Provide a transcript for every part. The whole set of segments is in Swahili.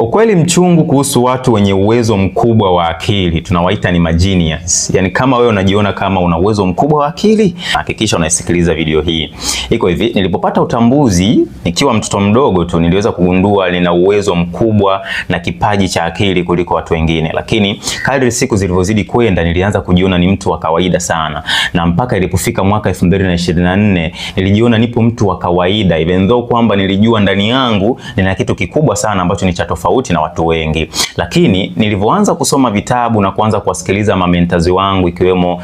Ukweli mchungu kuhusu watu wenye uwezo mkubwa wa akili, tunawaita ni magenius. Yaani kama wewe unajiona kama una uwezo mkubwa wa akili, hakikisha unaisikiliza video hii. Iko hivi, nilipopata utambuzi nikiwa mtoto mdogo tu niliweza kugundua nina uwezo mkubwa na kipaji cha akili kuliko watu wengine. Lakini kadri siku zilivyozidi kwenda nilianza kujiona ni mtu wa kawaida sana. Na mpaka ilipofika mwaka 2024 nilijiona nipo mtu wa kawaida, even though kwamba nilijua ndani yangu nina kitu kikubwa sana ambacho ni cha tofauti na watu wengi. Lakini nilivyoanza kusoma vitabu na kuanza kuwasikiliza mamentors wangu ikiwemo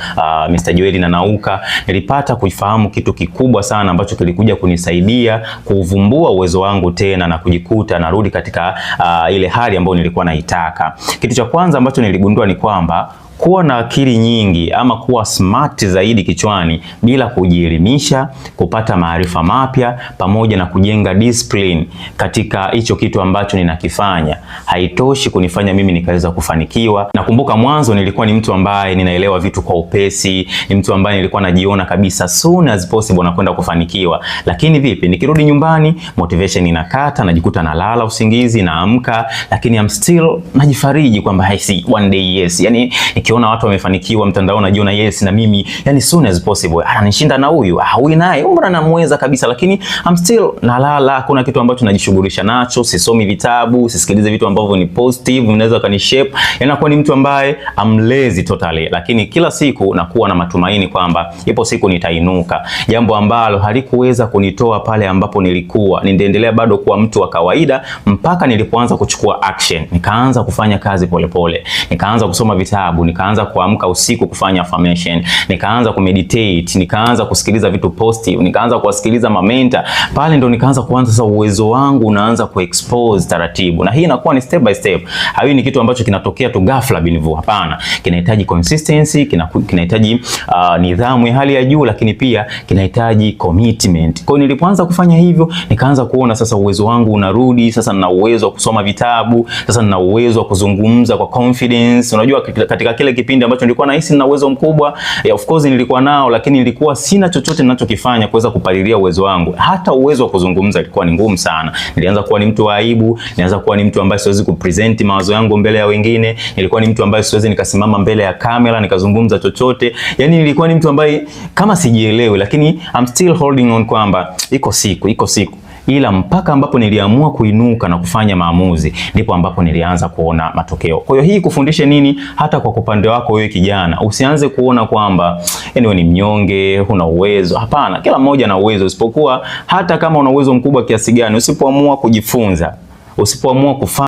Mr. Joel na Nauka, nilipata kuifahamu kitu kikubwa sana ambacho kilikuja kunisaidia kuvumbua uwezo wangu tena na kujikuta narudi katika ile hali ambayo nilikuwa naitaka. Kitu cha kwanza ambacho niligundua ni kwamba kuwa na akili nyingi ama kuwa smart zaidi kichwani bila kujielimisha, kupata maarifa mapya pamoja na kujenga discipline katika hicho kitu ambacho ninakifanya haitoshi kunifanya mimi nikaweza kufanikiwa. Nakumbuka mwanzo nilikuwa ni mtu ambaye ninaelewa vitu kwa upesi, ni mtu ambaye nilikuwa najiona kabisa soon as possible na kwenda kufanikiwa. Lakini vipi, nikirudi nyumbani motivation inakata, najikuta nalala usingizi, naamka, lakini I'm still najifariji kwamba I see one day yes. Yani nikiona watu wamefanikiwa mtandaoni najiona yes na mimi yani soon as possible ananishinda na huyu huyu naye mbona namweza kabisa, lakini I'm still nalala. Kuna kitu ambacho najishughulisha nacho, sisomi vitabu, sisikilize vitu ambavyo ni positive vinaweza kanishape. Inakuwa ni mtu ambaye I'm lazy totally, lakini kila siku nakuwa na matumaini kwamba ipo siku nitainuka, jambo ambalo halikuweza kunitoa pale ambapo nilikuwa. Nitaendelea bado kuwa mtu wa kawaida mpaka nilipoanza kuchukua action, nikaanza kufanya kazi polepole, nikaanza kusoma vitabu, nikaanza kuamka usiku kufanya affirmation, nikaanza kumeditate, nikaanza kusikiliza vitu positive, nikaanza kuwasikiliza mamenta. Pale ndo nikaanza kuanza sasa uwezo wangu unaanza kuexpose taratibu. Na hii inakuwa ni step by step. Hawi ni kitu ambacho kinatokea tu ghafla binivu, hapana. Kinahitaji consistency, kinahitaji nidhamu ya hali ya juu, lakini pia kinahitaji commitment. Kwa hiyo nilipoanza kufanya hivyo, nikaanza kuona sasa uwezo wangu unarudi. Sasa nina uwezo wa kusoma vitabu, sasa nina uwezo wa kuzungumza kwa confidence. Unajua katika kile kipindi ambacho nilikuwa nahisi nina uwezo mkubwa, of course nilikuwa nao, lakini nilikuwa sina chochote ninachokifanya kuweza kupalilia uwezo wangu. Hata uwezo wa kuzungumza ilikuwa ni ngumu sana. Nilianza kuwa ni mtu wa aibu, nilianza kuwa ni mtu ambaye siwezi kupresent mawazo yangu mbele ya wengine. Nilikuwa ni mtu ambaye siwezi nikasimama mbele ya kamera nikazungumza chochote. Yaani nilikuwa ni mtu ambaye kama sijielewi, lakini I'm still holding on kwamba iko siku. Ila mpaka ambapo niliamua kuinuka na kufanya maamuzi ndipo ambapo nilianza kuona matokeo. Kwa hiyo hii kufundishe nini hata kwa upande wako wewe kijana? Usianze kuona kwamba wewe ni mnyonge, huna uwezo. Hapana, kila mmoja ana uwezo, isipokuwa hata kama una uwezo mkubwa kiasi gani, usipoamua kujifunza, usipoamua kufanya